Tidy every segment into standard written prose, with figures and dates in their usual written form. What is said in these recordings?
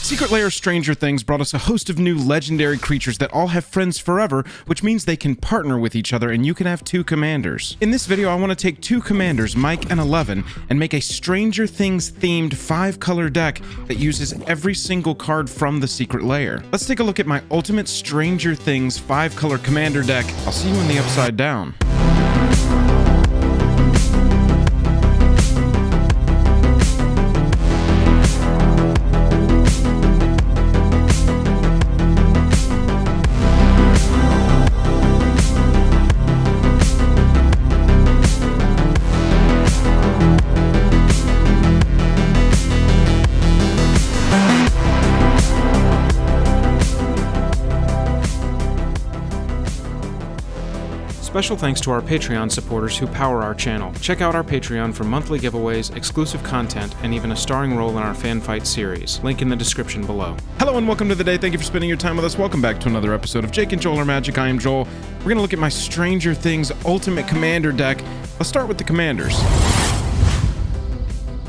Secret Lair Stranger Things brought us a host of new legendary creatures that all have friends forever, which means they can partner with each other and you can have two commanders. In this video, I want to take two commanders, Mike and 11, and make a Stranger Things themed 5-color deck that uses every single card from the Secret Lair. Let's take a look at my ultimate Stranger Things 5-color commander deck. I'll see you in the upside down. Special thanks to our Patreon supporters who power our channel. Check out our Patreon for monthly giveaways, exclusive content, and even a starring role in our fan fight series. Link in the description below. Hello and welcome to the day. Thank you for spending your time with us. Welcome back to another episode of Jake and Joel Are Magic. I am Joel. We're going to look at my Stranger Things Ultimate Commander deck. Let's start with the commanders.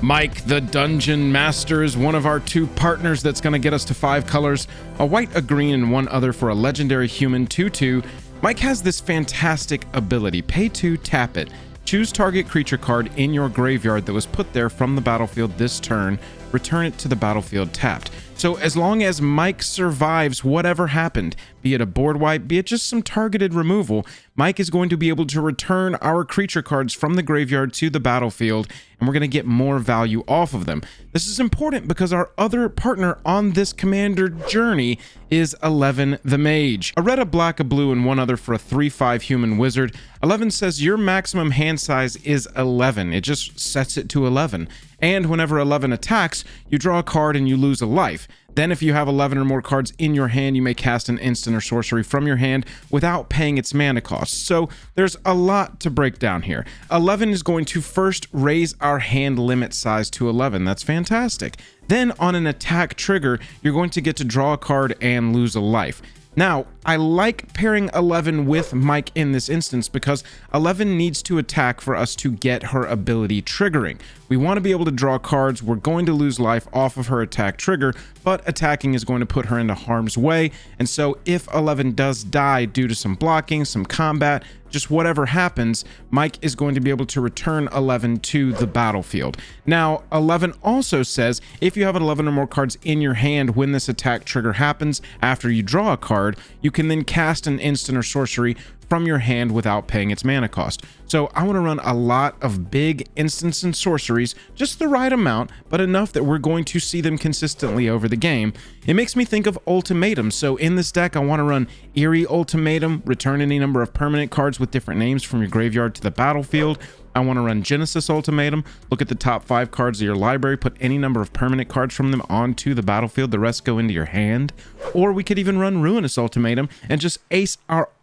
Mike, the Dungeon Master, is one of our two partners that's going to get us to 5 colors, a white, a green, and one other for a legendary human 2/2. Mike has this fantastic ability. Pay 2, tap it. Choose target creature card in your graveyard that was put there from the battlefield this turn. Return it to the battlefield tapped. So as long as Mike survives whatever happened, be it a board wipe, be it just some targeted removal, Mike is going to be able to return our creature cards from the graveyard to the battlefield, and we're going to get more value off of them. This is important because our other partner on this commander journey is 11 the Mage. A red, a black, a blue, and one other for a 3/5 human wizard. 11 says your maximum hand size is 11. It just sets it to 11. And whenever 11 attacks, you draw a card and you lose a life. Then if you have 11 or more cards in your hand, you may cast an instant or sorcery from your hand without paying its mana cost. So there's a lot to break down here. 11 is going to first raise our hand limit size to 11. That's fantastic. Then on an attack trigger, you're going to get to draw a card and lose a life. Now, I like pairing 11 with Mike in this instance because 11 needs to attack for us to get her ability triggering. We want to be able to draw cards. We're going to lose life off of her attack trigger, but attacking is going to put her into harm's way. And so if 11 does die due to some blocking, some combat, just whatever happens, Mike is going to be able to return 11 to the battlefield. Now, 11 also says if you have 11 or more cards in your hand when this attack trigger happens after you draw a card, you can then cast an instant or sorcery from your hand without paying its mana cost. So I want to run a lot of big instants and sorceries, just the right amount, but enough that we're going to see them consistently over the game. It makes me think of ultimatums. So in this deck, I want to run Eerie Ultimatum, return any number of permanent cards with different names from your graveyard to the battlefield. I want to run Genesis Ultimatum, look at the top 5 cards of your library, put any number of permanent cards from them onto the battlefield, the rest go into your hand. Or we could even run Ruinous Ultimatum and just ace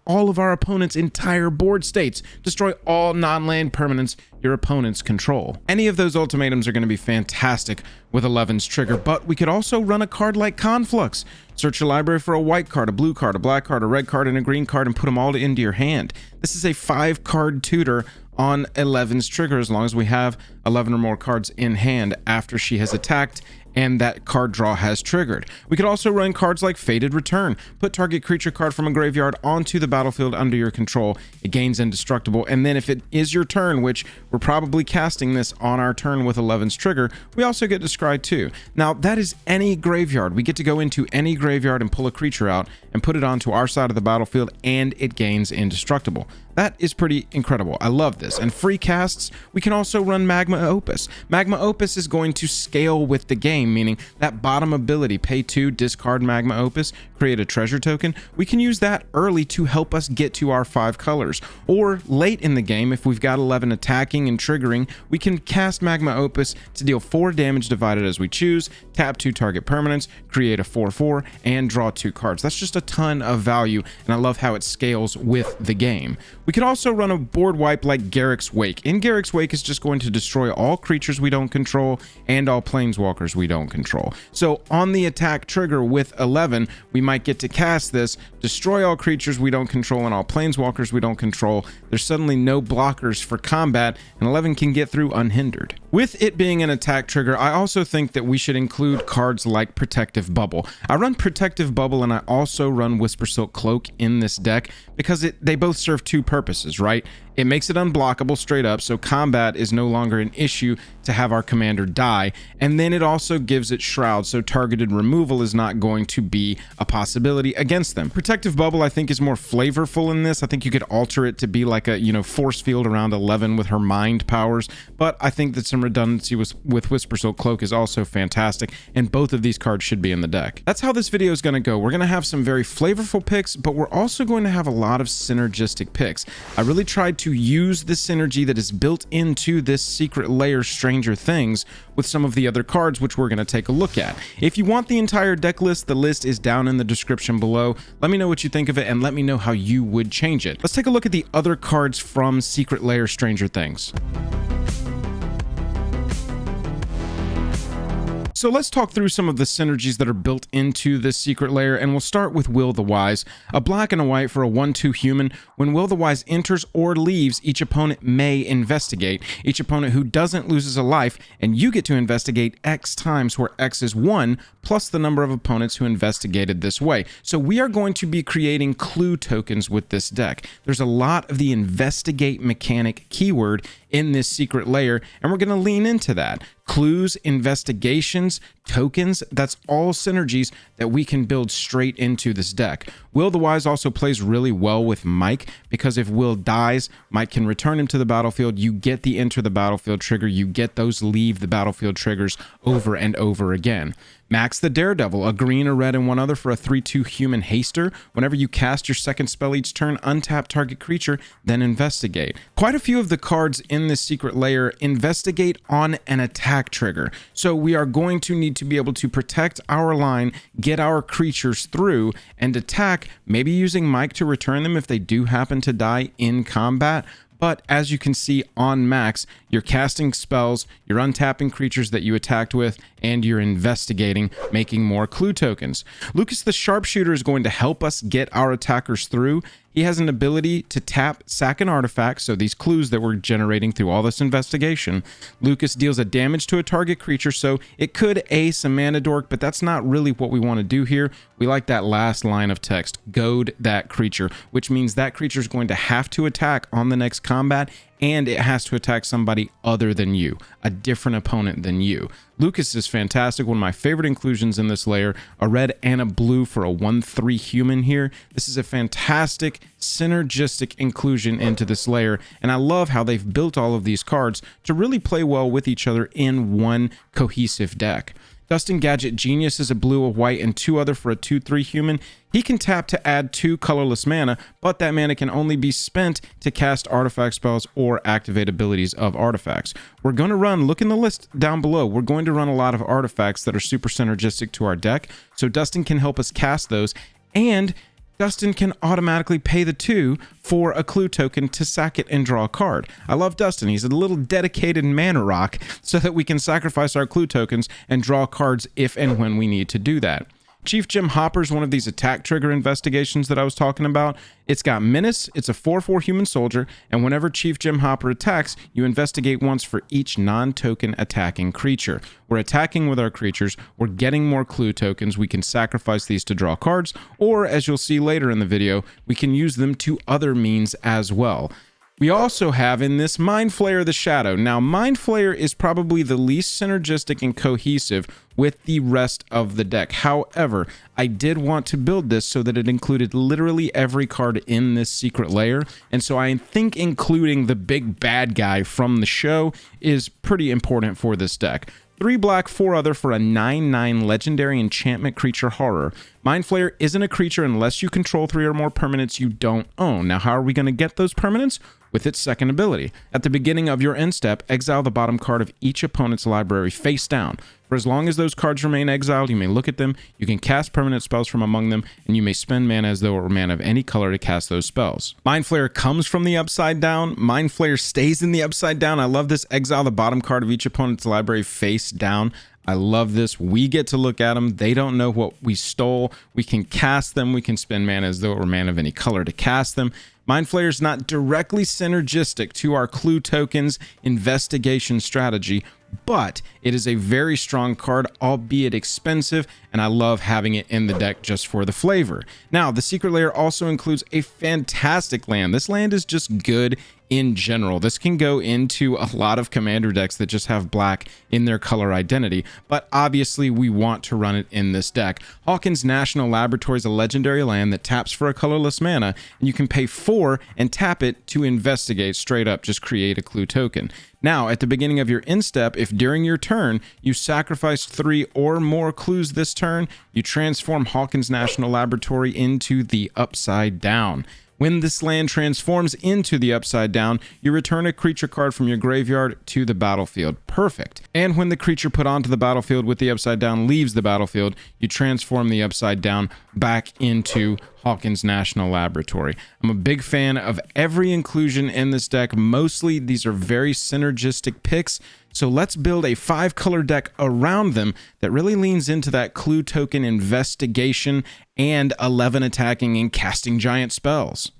all of our opponent's entire board states. Destroy all non-land permanents your opponents control. Any of those ultimatums are going to be fantastic with 11's trigger, but we could also run a card like Conflux. Search your library for a white card, a blue card, a black card, a red card, and a green card and put them all into your hand. This is a 5-card tutor on 11's trigger as long as we have 11 or more cards in hand after she has attacked and that card draw has triggered. We could also run cards like Fated Return. Put target creature card from a graveyard onto the battlefield under your control. It gains indestructible, and then if it is your turn, which we're probably casting this on our turn with 11's trigger, we also get to scry 2. Now, that is any graveyard. We get to go into any graveyard and pull a creature out and put it onto our side of the battlefield, and it gains indestructible. That is pretty incredible. I love this. And free casts, we can also run Magma Opus. Magma Opus is going to scale with the game, meaning that bottom ability, pay 2, discard Magma Opus, create a treasure token. We can use that early to help us get to our 5 colors. Or late in the game, if we've got 11 attacking and triggering, we can cast Magma Opus to deal 4 damage divided as we choose, tap 2 target permanents, create a 4/4, and draw 2 cards. That's just a ton of value, and I love how it scales with the game. We could also run a board wipe like Garrick's Wake. In Garrick's Wake is just going to destroy all creatures we don't control and all planeswalkers we don't control. So on the attack trigger with 11, we might get to cast this, destroy all creatures we don't control and all planeswalkers we don't control. There's suddenly no blockers for combat, and 11 can get through unhindered. With it being an attack trigger, I also think that we should include cards like Protective Bubble. I run Protective Bubble and I also run Whisper Silk Cloak in this deck because they both serve two purposes, right? It makes it unblockable straight up, so combat is no longer an issue to have our commander die, and then it also gives it Shroud, so targeted removal is not going to be a possibility against them. Protective Bubble, I think, is more flavorful in this. I think you could alter it to be like a, force field around 11 with her mind powers, but I think that some redundancy with Whisper Silk Cloak is also fantastic, and both of these cards should be in the deck. That's how this video is going to go. We're going to have some very flavorful picks, but we're also going to have a lot of synergistic picks. I really tried to use the synergy that is built into this Secret Lair Stranger Things with some of the other cards, which we're going to take a look at. If you want the entire deck list, the list is down in the description below. Let me know what you think of it and let me know how you would change it. Let's take a look at the other cards from Secret Lair Stranger Things. So let's talk through some of the synergies that are built into this Secret Lair, and we'll start with Will the Wise. A black and a white for a 1/2 human. When Will the Wise enters or leaves, each opponent may investigate. Each opponent who doesn't loses a life, and you get to investigate X times, where X is 1, plus the number of opponents who investigated this way. So we are going to be creating clue tokens with this deck. There's a lot of the investigate mechanic keyword in this Secret Lair, and we're going to lean into that. Clues, investigations, tokens, that's all synergies that we can build straight into this deck. Will the Wise also plays really well with Mike, because if Will dies, Mike can return him to the battlefield. You get the enter the battlefield trigger, you get those leave the battlefield triggers over and over again. Max the Daredevil, a green, a red, and one other for a 3/2 human haster. Whenever you cast your second spell each turn, untap target creature, then investigate. Quite a few of the cards in this Secret Lair investigate on an attack trigger. So we are going to need to be able to protect our line, get our creatures through, and attack, maybe using Mike to return them if they do happen to die in combat. But as you can see on max, you're casting spells, you're untapping creatures that you attacked with, and you're investigating, making more clue tokens. Lucas the Sharpshooter is going to help us get our attackers through. He has an ability to tap, sack an artifact, so these clues that we're generating through all this investigation. Lucas deals a damage to a target creature, so it could ace a mana dork, but that's not really what we want to do here. We like that last line of text, goad that creature, which means that creature is going to have to attack on the next combat, and it has to attack somebody other than you, a different opponent than you. Lucas is fantastic, one of my favorite inclusions in this layer, a red and a blue for a 1/3 human here. This is a fantastic synergistic inclusion into this layer, and I love how they've built all of these cards to really play well with each other in one cohesive deck. Dustin Gadget Genius is a blue, a white, and 2 other for a 2/3 human. He can tap to add 2 colorless mana, but that mana can only be spent to cast artifact spells or activate abilities of artifacts. We're going to run, look in the list down below, we're going to run a lot of artifacts that are super synergistic to our deck, so Dustin can help us cast those, and Dustin can automatically pay the 2 for a clue token to sack it and draw a card. I love Dustin. He's a little dedicated mana rock so that we can sacrifice our clue tokens and draw cards if and when we need to do that. Chief Jim Hopper is one of these attack trigger investigations that I was talking about. It's got Menace, it's a 4/4 human soldier, and whenever Chief Jim Hopper attacks, you investigate once for each non-token attacking creature. We're attacking with our creatures, we're getting more clue tokens, we can sacrifice these to draw cards, or as you'll see later in the video, we can use them to other means as well. We also have in this Mind Flayer the Shadow. Now, Mind Flayer is probably the least synergistic and cohesive with the rest of the deck. However, I did want to build this so that it included literally every card in this Secret Lair, and so I think including the big bad guy from the show is pretty important for this deck. 3 black, 4 other for a 9/9 legendary enchantment creature horror. Mind Flayer isn't a creature unless you control 3 or more permanents you don't own. Now, how are we going to get those permanents? with its second ability. At the beginning of your end step, exile the bottom card of each opponent's library face down. For as long as those cards remain exiled, you may look at them, you can cast permanent spells from among them, and you may spend mana as though it were mana of any color to cast those spells. Mind Flayer comes from the upside down. Mind Flayer stays in the upside down. I love this. Exile the bottom card of each opponent's library face down. I love this. We get to look at them. They don't know what we stole. We can cast them. We can spend mana as though it were mana of any color to cast them. Mind Flayer is not directly synergistic to our clue tokens investigation strategy, but it is a very strong card, albeit expensive, and I love having it in the deck just for the flavor. Now, the Secret Lair also includes a fantastic land. This land is just good in general. This can go into a lot of commander decks that just have black in their color identity, but obviously we want to run it in this deck. Hawkins National Laboratory is a legendary land that taps for a colorless mana, and you can pay 4 and tap it to investigate. Straight up, just create a clue token. Now, at the beginning of your end step, if during your turn you sacrifice 3 or more clues this turn, you transform Hawkins National Laboratory into the Upside Down. When this land transforms into the Upside Down, you return a creature card from your graveyard to the battlefield. Perfect. And when the creature put onto the battlefield with the Upside Down leaves the battlefield, you transform the Upside Down back into Hawkins National Laboratory. I'm a big fan of every inclusion in this deck. Mostly these are very synergistic picks, so let's build a 5-color deck around them that really leans into that clue token investigation and 11 attacking and casting giant spells.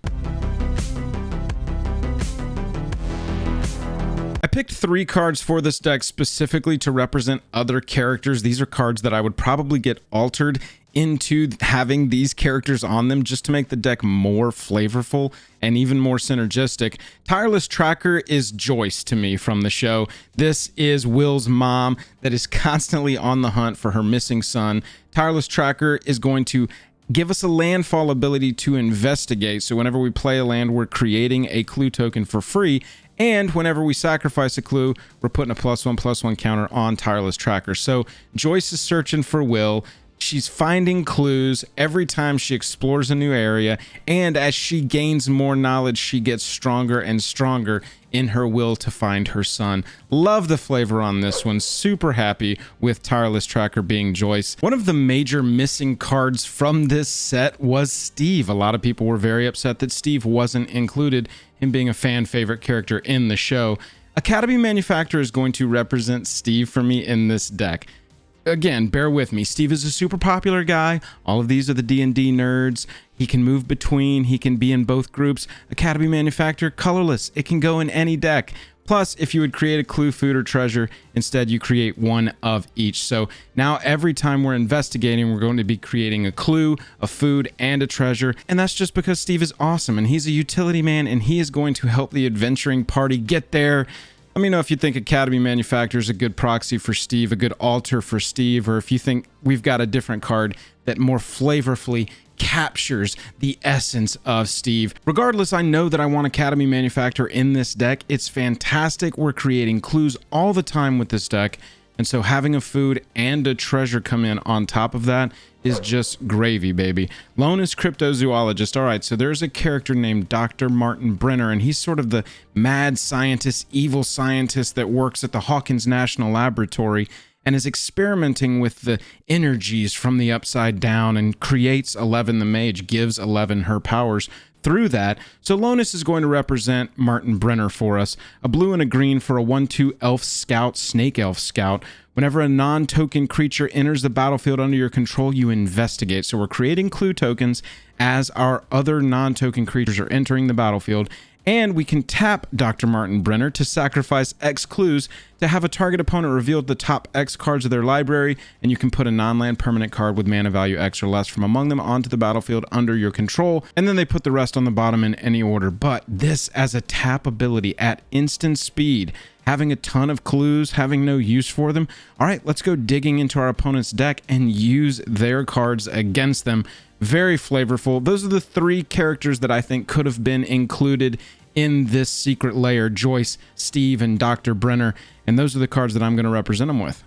I picked 3 cards for this deck specifically to represent other characters. These are cards that I would probably get altered into having these characters on them just to make the deck more flavorful and even more synergistic. Tireless Tracker is Joyce to me from the show. This is Will's mom that is constantly on the hunt for her missing son. Tireless Tracker is going to give us a landfall ability to investigate. So whenever we play a land, we're creating a clue token for free. And whenever we sacrifice a clue, we're putting a +1/+1 counter on Tireless Tracker. So Joyce is searching for Will. She's finding clues every time she explores a new area, and as she gains more knowledge, she gets stronger and stronger in her will to find her son. Love the flavor on this one. Super happy with Tireless Tracker being Joyce. One of the major missing cards from this set was Steve. A lot of people were very upset that Steve wasn't included, him being a fan favorite character in the show. Academy Manufacturer is going to represent Steve for me in this deck. Again, bear with me. Steve is a super popular guy. All of these are the D&D nerds. He can move between. He can be in both groups. Academy Manufacturer, colorless. It can go in any deck. Plus, if you would create a clue, food, or treasure, instead you create one of each. So now every time we're investigating, we're going to be creating a clue, a food, and a treasure. And that's just because Steve is awesome, and he's a utility man, and he is going to help the adventuring party get there. Let me know if you think Academy Manufacturer is a good proxy for Steve, a good alter for Steve, or if you think we've got a different card that more flavorfully captures the essence of Steve. Regardless, I know that I want Academy Manufacturer in this deck. It's fantastic. We're creating clues all the time with this deck, and so having a food and a treasure come in on top of that is just gravy, baby. Lone is cryptozoologist. All right, so there's a character named Dr. Martin Brenner, and he's sort of the mad scientist, evil scientist that works at the Hawkins National Laboratory and is experimenting with the energies from the Upside Down and creates 11 the Mage, gives 11 her powers through that. So Lonus is going to represent Martin Brenner for us. A blue and a green for a 1/2 elf scout, snake elf scout. Whenever a non-token creature enters the battlefield under your control, you investigate. So we're creating clue tokens as our other non-token creatures are entering the battlefield. And we can tap Dr. Martin Brenner to sacrifice X clues to have a target opponent reveal the top X cards of their library, and you can put a non-land permanent card with mana value X or less from among them onto the battlefield under your control, and then they put the rest on the bottom in any order. But this as a tap ability at instant speed, having a ton of clues, having no use for them. All right, let's go digging into our opponent's deck and use their cards against them. Very flavorful. Those are the 3 characters that I think could have been included in this Secret Lair: Joyce, Steve, and Dr. Brenner. And those are the cards that I'm going to represent them with.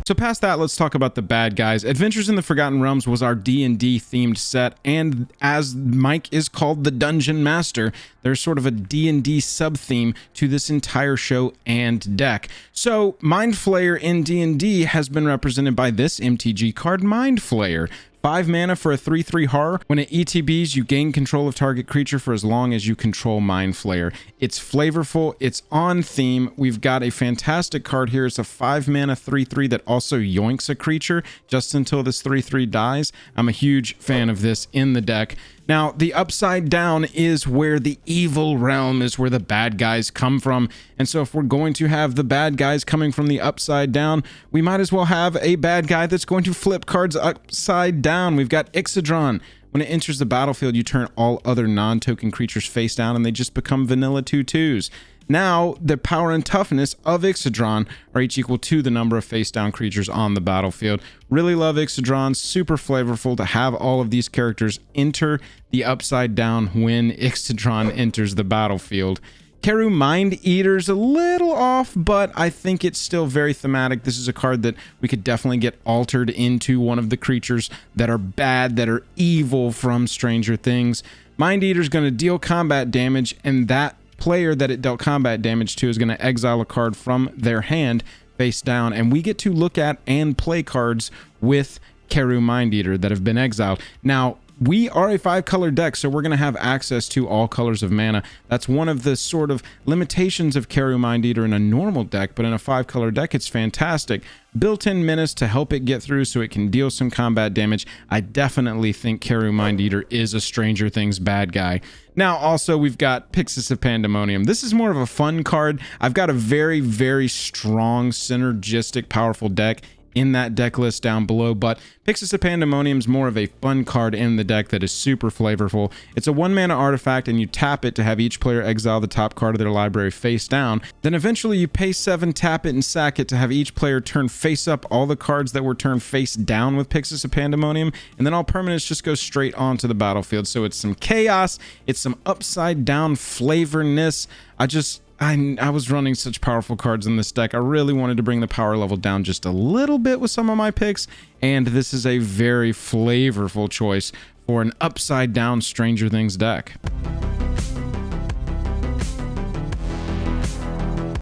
So past that, let's talk about the bad guys. Adventures in the Forgotten Realms was our D&D themed set, and as Mike is called the Dungeon Master, there's sort of a D&D sub-theme to this entire show and deck. So Mind Flayer in D&D has been represented by this MTG card, Mind Flayer. 5 mana for a 3/3 horror. When it ETBs, you gain control of target creature for as long as you control Mind Flayer. It's flavorful, it's on theme. We've got a fantastic card here. It's a 5 mana 3/3 that also yoinks a creature just until this 3/3 dies. I'm a huge fan of this in the deck. Now, the upside down is where the evil realm is, where the bad guys come from. And so if we're going to have the bad guys coming from the upside down, we might as well have a bad guy that's going to flip cards upside down. We've got Ixodron. When it enters the battlefield, you turn all other non-token creatures face down and they just become vanilla 2/2s. Now, the power and toughness of Ixodron are each equal to the number of face-down creatures on the battlefield. Really love Ixodron. Super flavorful to have all of these characters enter the upside down when Ixodron enters the battlefield. Keru Mind Eater's a little off, but I think it's still very thematic. This is a card that we could definitely get altered into one of the creatures that are bad, that are evil from Stranger Things. Mind Eater's going to deal combat damage, and that player that it dealt combat damage to is going to exile a card from their hand face down, and we get to look at and play cards with Keru Mind Eater that have been exiled. Now, we are a 5-color deck, so we're going to have access to all colors of mana. That's one of the sort of limitations of Keru Mind Eater in a normal deck, but in a 5-color deck, it's fantastic. Built-in menace to help it get through so it can deal some combat damage. I definitely think Keru Mind Eater is a Stranger Things bad guy. Now, also, we've got Pyxis of Pandemonium. This is more of a fun card. I've got a very, very strong, synergistic, powerful deck in that deck list down below, but Pyxis of Pandemonium is more of a fun card in the deck that is super flavorful. It's a 1-mana artifact, and you tap it to have each player exile the top card of their library face down. Then eventually you pay 7, tap it, and sack it to have each player turn face up all the cards that were turned face down with Pyxis of Pandemonium, and then all permanents just go straight onto the battlefield. So it's some chaos, it's some upside down flavorness. I was running such powerful cards in this deck. I really wanted to bring the power level down just a little bit with some of my picks, and this is a very flavorful choice for an upside down Stranger Things deck.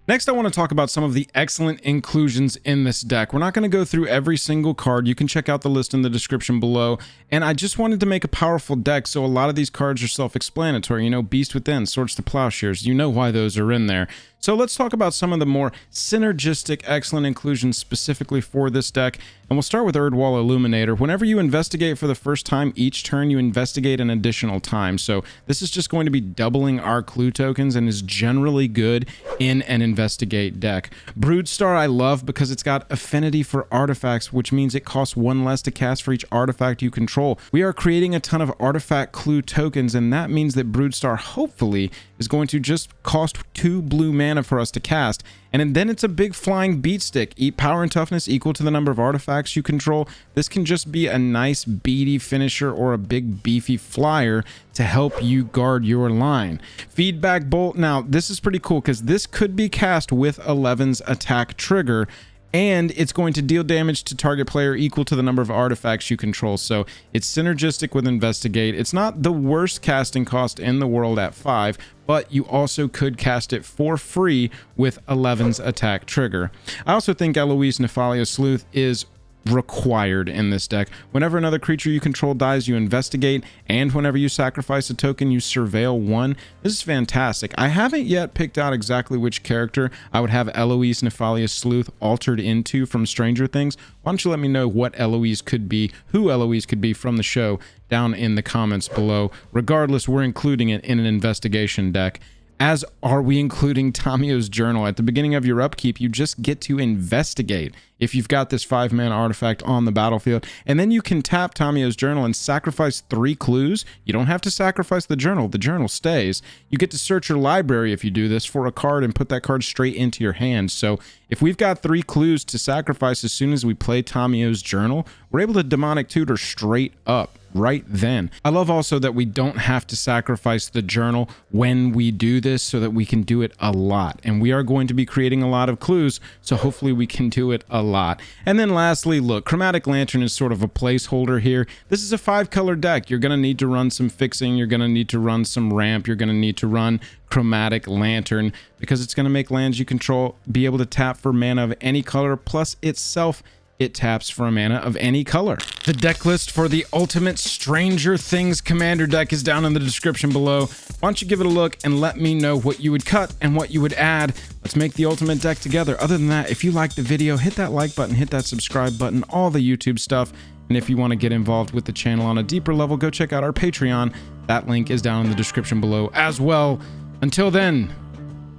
Next, I want to talk about some of the excellent inclusions in this deck. We're not going to go through every single card. You can check out the list in the description below. And I just wanted to make a powerful deck, so a lot of these cards are self-explanatory. You know, Beast Within, Swords to Plowshares, you know why those are in there. So let's talk about some of the more synergistic, excellent inclusions specifically for this deck. And we'll start with Erdwall Illuminator. Whenever you investigate for the first time, each turn you investigate an additional time. So this is just going to be doubling our clue tokens and is generally good in an investigate deck. Broodstar I love because it's got affinity for artifacts, which means it costs 1 less to cast for each artifact you control. We are creating a ton of artifact clue tokens, and that means that Broodstar hopefully is going to just cost 2 blue mana for us to cast. And then it's a big flying beat stick. Eat power and toughness equal to the number of artifacts you control. This can just be a nice beady finisher or a big beefy flyer to help you guard your line. Feedback Bolt. Now, this is pretty cool because this could be cast with 11's attack trigger, and it's going to deal damage to target player equal to the number of artifacts you control. So it's synergistic with Investigate. It's not the worst casting cost in the world at 5, but you also could cast it for free with 11's attack trigger. I also think Eloise Nephalia Sleuth is required in this deck. Whenever another creature you control dies, you investigate, and whenever you sacrifice a token, you surveil 1. This is fantastic. I haven't yet picked out exactly which character I would have Eloise Nephalia Sleuth altered into from Stranger Things. Why don't you let me know what Eloise could be, who Eloise could be from the show down in the comments below. Regardless, we're including it in an investigation deck. As are we including Tamio's Journal. At the beginning of your upkeep, you just get to investigate if you've got this 5-mana artifact on the battlefield, and then you can tap Tamio's Journal and sacrifice 3 clues. You don't have to sacrifice the journal stays. You get to search your library if you do this for a card and put that card straight into your hand. So if we've got 3 clues to sacrifice as soon as we play Tamio's Journal, we're able to Demonic Tutor straight up right then. I love also that we don't have to sacrifice the journal when we do this so that we can do it a lot. And we are going to be creating a lot of clues, so hopefully we can do it a lot. And then lastly, look, Chromatic Lantern is sort of a placeholder here. This is a 5-color deck. You're going to need to run some fixing. You're going to need to run some ramp. You're going to need to run Chromatic Lantern because it's going to make lands you control be able to tap for mana of any color, plus itself it taps for a mana of any color. The deck list for the Ultimate Stranger Things Commander deck is down in the description below. Why don't you give it a look and let me know what you would cut and what you would add. Let's make the ultimate deck together. Other than that, if you liked the video, hit that like button, hit that subscribe button, all the YouTube stuff. And if you want to get involved with the channel on a deeper level, go check out our Patreon. That link is down in the description below as well. Until then,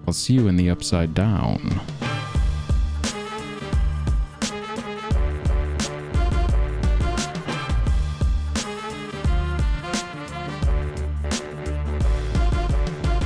I'll see you in the Upside Down.